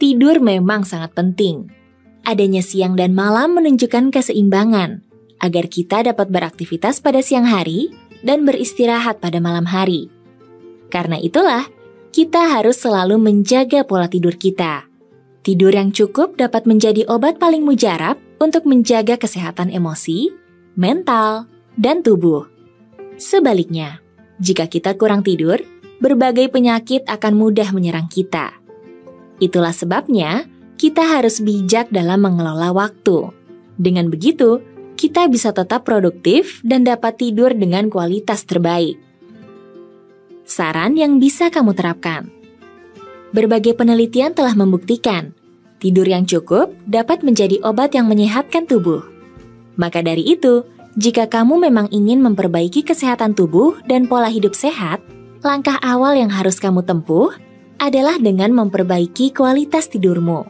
Tidur memang sangat penting. Adanya siang dan malam menunjukkan keseimbangan, agar kita dapat beraktivitas pada siang hari dan beristirahat pada malam hari. Karena itulah, kita harus selalu menjaga pola tidur kita. Tidur yang cukup dapat menjadi obat paling mujarab untuk menjaga kesehatan emosi, mental, dan tubuh. Sebaliknya, jika kita kurang tidur, berbagai penyakit akan mudah menyerang kita. Itulah sebabnya, kita harus bijak dalam mengelola waktu. Dengan begitu, kita bisa tetap produktif dan dapat tidur dengan kualitas terbaik. Saran yang bisa kamu terapkan. Berbagai penelitian telah membuktikan, tidur yang cukup dapat menjadi obat yang menyehatkan tubuh. Maka dari itu, jika kamu memang ingin memperbaiki kesehatan tubuh dan pola hidup sehat, langkah awal yang harus kamu tempuh adalah dengan memperbaiki kualitas tidurmu.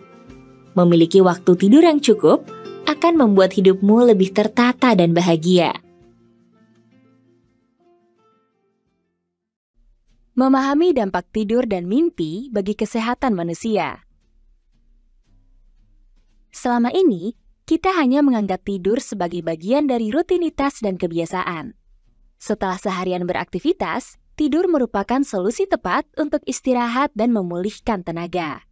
Memiliki waktu tidur yang cukup akan membuat hidupmu lebih tertata dan bahagia. Memahami dampak tidur dan mimpi bagi kesehatan manusia. Selama ini, kita hanya menganggap tidur sebagai bagian dari rutinitas dan kebiasaan. Setelah seharian beraktivitas, tidur merupakan solusi tepat untuk istirahat dan memulihkan tenaga.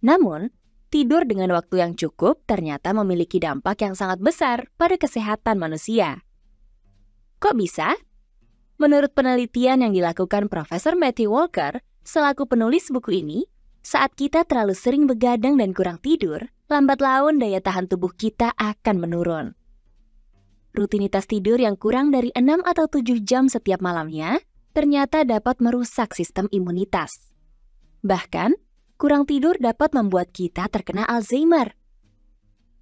Namun, tidur dengan waktu yang cukup ternyata memiliki dampak yang sangat besar pada kesehatan manusia. Kok bisa? Menurut penelitian yang dilakukan Profesor Matthew Walker, selaku penulis buku ini, saat kita terlalu sering begadang dan kurang tidur, lambat laun daya tahan tubuh kita akan menurun. Rutinitas tidur yang kurang dari 6 atau 7 jam setiap malamnya ternyata dapat merusak sistem imunitas. Bahkan, kurang tidur dapat membuat kita terkena Alzheimer.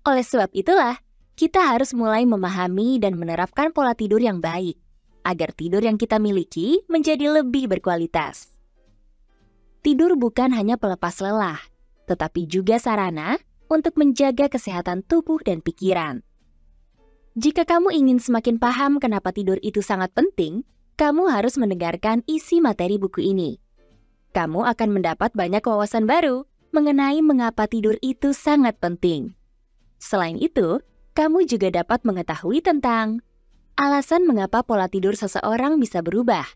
Oleh sebab itulah, kita harus mulai memahami dan menerapkan pola tidur yang baik, agar tidur yang kita miliki menjadi lebih berkualitas. Tidur bukan hanya pelepas lelah, tetapi juga sarana untuk menjaga kesehatan tubuh dan pikiran. Jika kamu ingin semakin paham kenapa tidur itu sangat penting, kamu harus mendengarkan isi materi buku ini. Kamu akan mendapat banyak wawasan baru mengenai mengapa tidur itu sangat penting. Selain itu, kamu juga dapat mengetahui tentang alasan mengapa pola tidur seseorang bisa berubah,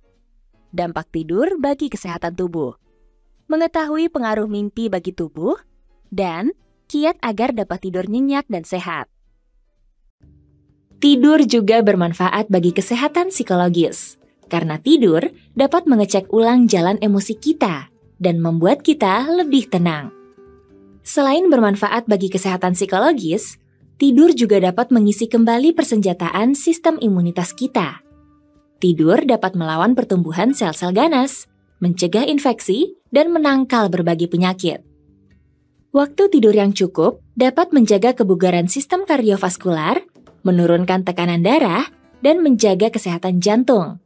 dampak tidur bagi kesehatan tubuh, mengetahui pengaruh mimpi bagi tubuh, dan kiat agar dapat tidur nyenyak dan sehat. Tidur juga bermanfaat bagi kesehatan psikologis, karena tidur dapat mengecek ulang jalan emosi kita dan membuat kita lebih tenang. Selain bermanfaat bagi kesehatan psikologis, tidur juga dapat mengisi kembali persenjataan sistem imunitas kita. Tidur dapat melawan pertumbuhan sel-sel ganas, mencegah infeksi, dan menangkal berbagai penyakit. Waktu tidur yang cukup dapat menjaga kebugaran sistem kardiovaskular, menurunkan tekanan darah, dan menjaga kesehatan jantung.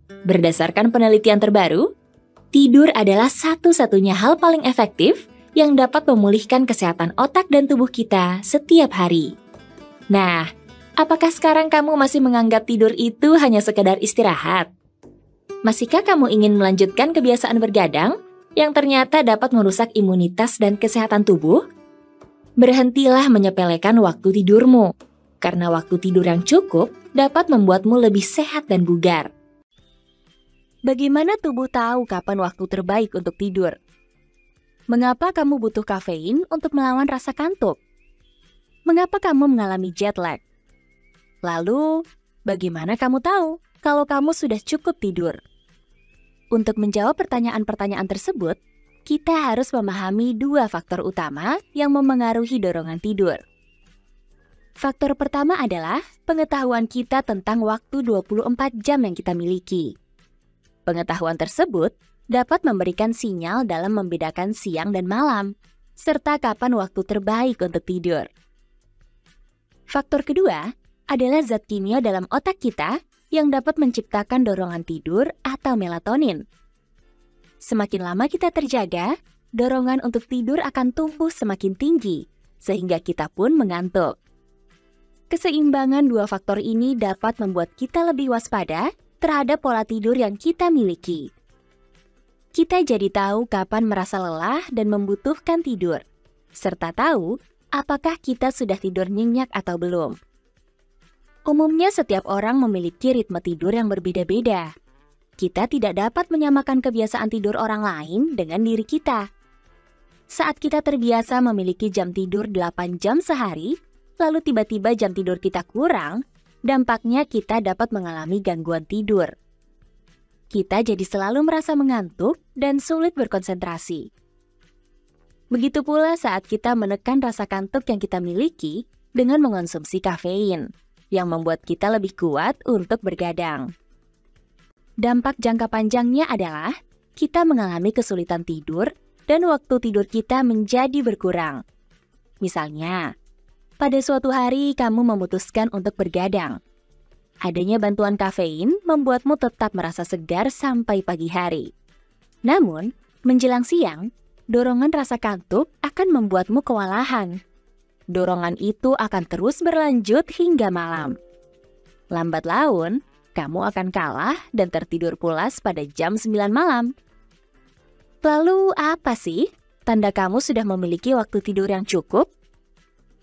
Berdasarkan penelitian terbaru, tidur adalah satu-satunya hal paling efektif yang dapat memulihkan kesehatan otak dan tubuh kita setiap hari. Nah, apakah sekarang kamu masih menganggap tidur itu hanya sekedar istirahat? Masihkah kamu ingin melanjutkan kebiasaan bergadang yang ternyata dapat merusak imunitas dan kesehatan tubuh? Berhentilah menyepelekan waktu tidurmu, karena waktu tidur yang cukup dapat membuatmu lebih sehat dan bugar. Bagaimana tubuh tahu kapan waktu terbaik untuk tidur? Mengapa kamu butuh kafein untuk melawan rasa kantuk? Mengapa kamu mengalami jet lag? Lalu, bagaimana kamu tahu kalau kamu sudah cukup tidur? Untuk menjawab pertanyaan-pertanyaan tersebut, kita harus memahami 2 faktor utama yang memengaruhi dorongan tidur. Faktor pertama adalah pengetahuan kita tentang waktu 24 jam yang kita miliki. Pengetahuan tersebut dapat memberikan sinyal dalam membedakan siang dan malam, serta kapan waktu terbaik untuk tidur. Faktor kedua adalah zat kimia dalam otak kita yang dapat menciptakan dorongan tidur atau melatonin. Semakin lama kita terjaga, dorongan untuk tidur akan tumbuh semakin tinggi, sehingga kita pun mengantuk. Keseimbangan 2 faktor ini dapat membuat kita lebih waspada terhadap pola tidur yang kita miliki. Kita jadi tahu kapan merasa lelah dan membutuhkan tidur, serta tahu apakah kita sudah tidur nyenyak atau belum. Umumnya setiap orang memiliki ritme tidur yang berbeda-beda. Kita tidak dapat menyamakan kebiasaan tidur orang lain dengan diri kita. Saat kita terbiasa memiliki jam tidur 8 jam sehari, lalu tiba-tiba jam tidur kita kurang, dampaknya kita dapat mengalami gangguan tidur. Kita jadi selalu merasa mengantuk dan sulit berkonsentrasi. Begitu pula saat kita menekan rasa kantuk yang kita miliki dengan mengonsumsi kafein, yang membuat kita lebih kuat untuk bergadang. Dampak jangka panjangnya adalah kita mengalami kesulitan tidur dan waktu tidur kita menjadi berkurang. Misalnya, pada suatu hari kamu memutuskan untuk bergadang. Adanya bantuan kafein membuatmu tetap merasa segar sampai pagi hari. Namun, menjelang siang, dorongan rasa kantuk akan membuatmu kewalahan. Dorongan itu akan terus berlanjut hingga malam. Lambat laun, kamu akan kalah dan tertidur pulas pada jam 9 malam. Lalu apa sih tanda kamu sudah memiliki waktu tidur yang cukup?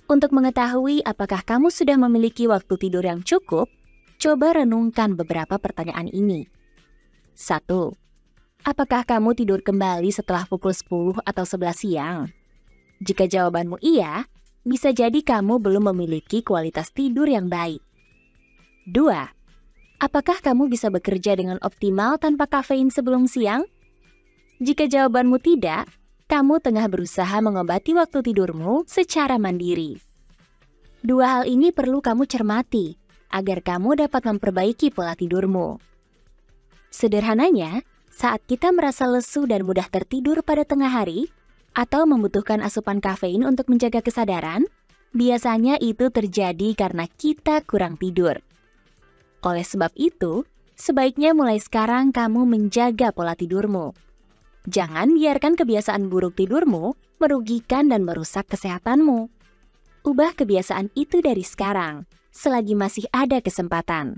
Untuk mengetahui apakah kamu sudah memiliki waktu tidur yang cukup, coba renungkan beberapa pertanyaan ini. 1. Apakah kamu tidur kembali setelah pukul 10 atau 11 siang? Jika jawabanmu iya, bisa jadi kamu belum memiliki kualitas tidur yang baik. 2. Apakah kamu bisa bekerja dengan optimal tanpa kafein sebelum siang? Jika jawabanmu tidak, kamu tengah berusaha mengobati waktu tidurmu secara mandiri. 2 hal ini perlu kamu cermati agar kamu dapat memperbaiki pola tidurmu. Sederhananya, saat kita merasa lesu dan mudah tertidur pada tengah hari, atau membutuhkan asupan kafein untuk menjaga kesadaran, biasanya itu terjadi karena kita kurang tidur. Oleh sebab itu, sebaiknya mulai sekarang kamu menjaga pola tidurmu. Jangan biarkan kebiasaan buruk tidurmu merugikan dan merusak kesehatanmu. Ubah kebiasaan itu dari sekarang, selagi masih ada kesempatan.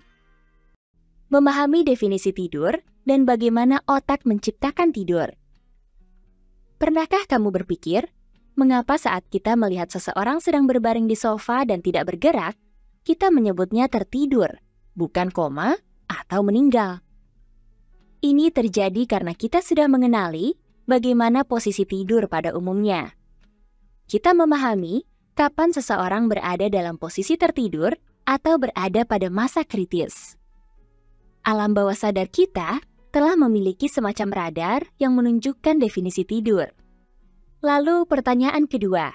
Memahami definisi tidur dan bagaimana otak menciptakan tidur. Pernahkah kamu berpikir, mengapa saat kita melihat seseorang sedang berbaring di sofa dan tidak bergerak, kita menyebutnya tertidur, bukan koma atau meninggal? Ini terjadi karena kita sudah mengenali bagaimana posisi tidur pada umumnya. Kita memahami kapan seseorang berada dalam posisi tertidur atau berada pada masa kritis. Alam bawah sadar kita telah memiliki semacam radar yang menunjukkan definisi tidur. Lalu pertanyaan kedua,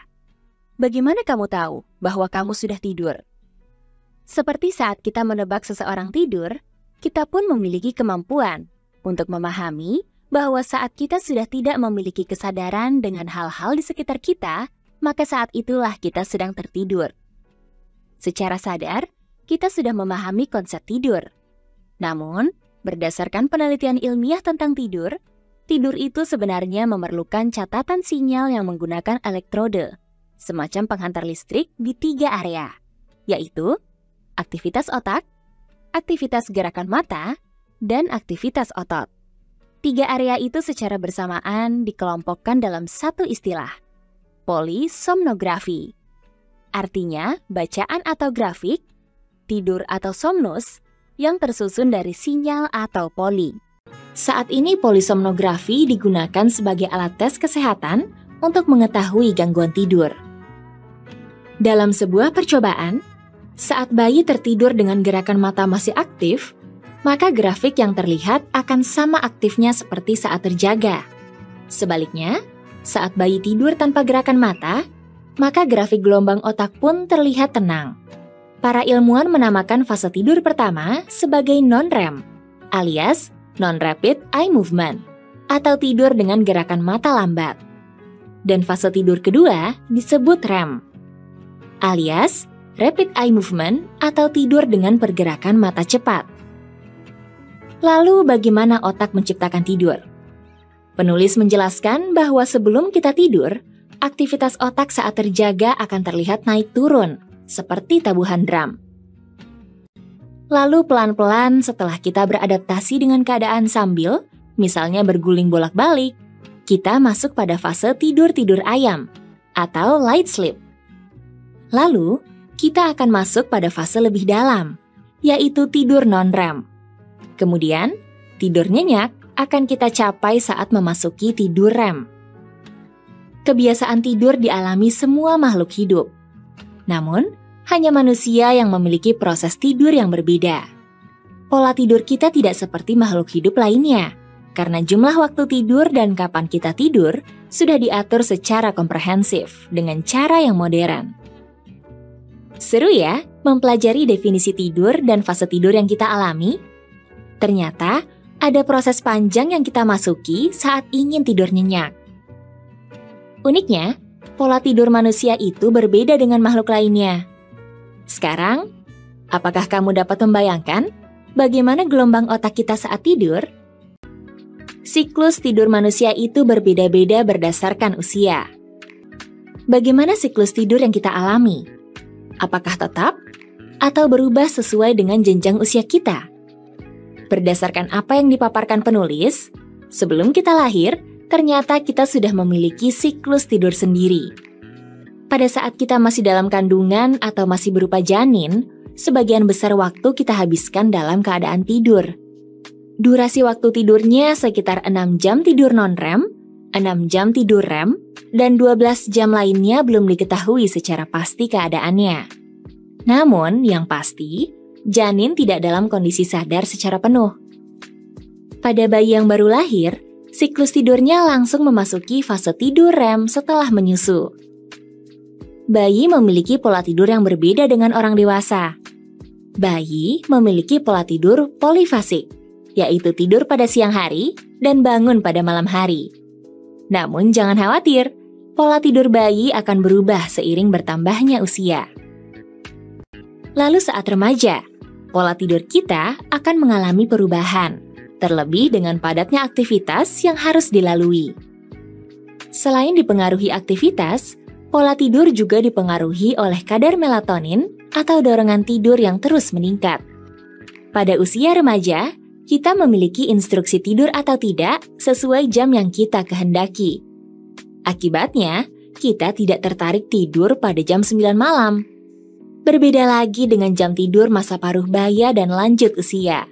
bagaimana kamu tahu bahwa kamu sudah tidur? Seperti saat kita menebak seseorang tidur, kita pun memiliki kemampuan untuk memahami bahwa saat kita sudah tidak memiliki kesadaran dengan hal-hal di sekitar kita, maka saat itulah kita sedang tertidur. Secara sadar, kita sudah memahami konsep tidur. Namun, berdasarkan penelitian ilmiah tentang tidur, tidur itu sebenarnya memerlukan catatan sinyal yang menggunakan elektrode, semacam penghantar listrik di 3 area, yaitu aktivitas otak, aktivitas gerakan mata, dan aktivitas otot. 3 area itu secara bersamaan dikelompokkan dalam satu istilah, polisomnografi. Artinya, bacaan atau grafik, tidur atau somnus, yang tersusun dari sinyal atau poli. Saat ini polisomnografi digunakan sebagai alat tes kesehatan untuk mengetahui gangguan tidur. Dalam sebuah percobaan, saat bayi tertidur dengan gerakan mata masih aktif, maka grafik yang terlihat akan sama aktifnya seperti saat terjaga. Sebaliknya, saat bayi tidur tanpa gerakan mata, maka grafik gelombang otak pun terlihat tenang. Para ilmuwan menamakan fase tidur pertama sebagai non-REM, alias non-rapid eye movement, atau tidur dengan gerakan mata lambat. Dan fase tidur kedua disebut REM, alias rapid eye movement atau tidur dengan pergerakan mata cepat. Lalu bagaimana otak menciptakan tidur? Penulis menjelaskan bahwa sebelum kita tidur, aktivitas otak saat terjaga akan terlihat naik turun, seperti tabuhan drum. Lalu pelan-pelan setelah kita beradaptasi dengan keadaan sambil, misalnya berguling bolak-balik, kita masuk pada fase tidur-tidur ayam, atau light sleep. Lalu, kita akan masuk pada fase lebih dalam, yaitu tidur non-REM. Kemudian, tidur nyenyak akan kita capai saat memasuki tidur REM. Kebiasaan tidur dialami semua makhluk hidup. Namun, hanya manusia yang memiliki proses tidur yang berbeda. Pola tidur kita tidak seperti makhluk hidup lainnya, karena jumlah waktu tidur dan kapan kita tidur sudah diatur secara komprehensif dengan cara yang modern. Seru ya, mempelajari definisi tidur dan fase tidur yang kita alami? Ternyata, ada proses panjang yang kita masuki saat ingin tidur nyenyak. Uniknya, pola tidur manusia itu berbeda dengan makhluk lainnya. Sekarang, apakah kamu dapat membayangkan bagaimana gelombang otak kita saat tidur? Siklus tidur manusia itu berbeda-beda berdasarkan usia. Bagaimana siklus tidur yang kita alami? Apakah tetap atau berubah sesuai dengan jenjang usia kita? Berdasarkan apa yang dipaparkan penulis, sebelum kita lahir, ternyata kita sudah memiliki siklus tidur sendiri. Pada saat kita masih dalam kandungan atau masih berupa janin, sebagian besar waktu kita habiskan dalam keadaan tidur. Durasi waktu tidurnya sekitar 6 jam tidur non-REM, 6 jam tidur REM, dan 12 jam lainnya belum diketahui secara pasti keadaannya. Namun, yang pasti, janin tidak dalam kondisi sadar secara penuh. Pada bayi yang baru lahir, siklus tidurnya langsung memasuki fase tidur REM setelah menyusu. Bayi memiliki pola tidur yang berbeda dengan orang dewasa. Bayi memiliki pola tidur polifasik, yaitu tidur pada siang hari dan bangun pada malam hari. Namun jangan khawatir, pola tidur bayi akan berubah seiring bertambahnya usia. Lalu saat remaja, pola tidur kita akan mengalami perubahan, terlebih dengan padatnya aktivitas yang harus dilalui. Selain dipengaruhi aktivitas, pola tidur juga dipengaruhi oleh kadar melatonin atau dorongan tidur yang terus meningkat. Pada usia remaja, kita memiliki instruksi tidur atau tidak sesuai jam yang kita kehendaki. Akibatnya, kita tidak tertarik tidur pada jam 9 malam. Berbeda lagi dengan jam tidur masa paruh baya dan lanjut usia.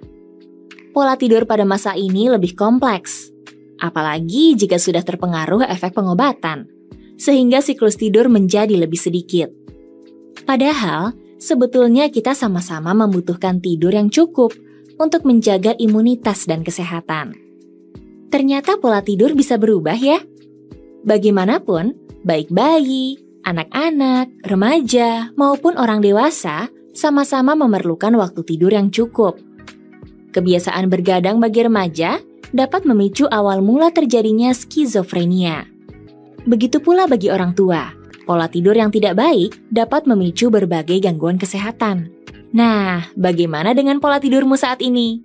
Pola tidur pada masa ini lebih kompleks, apalagi jika sudah terpengaruh efek pengobatan, sehingga siklus tidur menjadi lebih sedikit. Padahal, sebetulnya kita sama-sama membutuhkan tidur yang cukup untuk menjaga imunitas dan kesehatan. Ternyata pola tidur bisa berubah ya. Bagaimanapun, baik bayi, anak-anak, remaja, maupun orang dewasa sama-sama memerlukan waktu tidur yang cukup. Kebiasaan bergadang bagi remaja dapat memicu awal mula terjadinya skizofrenia. Begitu pula bagi orang tua, pola tidur yang tidak baik dapat memicu berbagai gangguan kesehatan. Nah, bagaimana dengan pola tidurmu saat ini?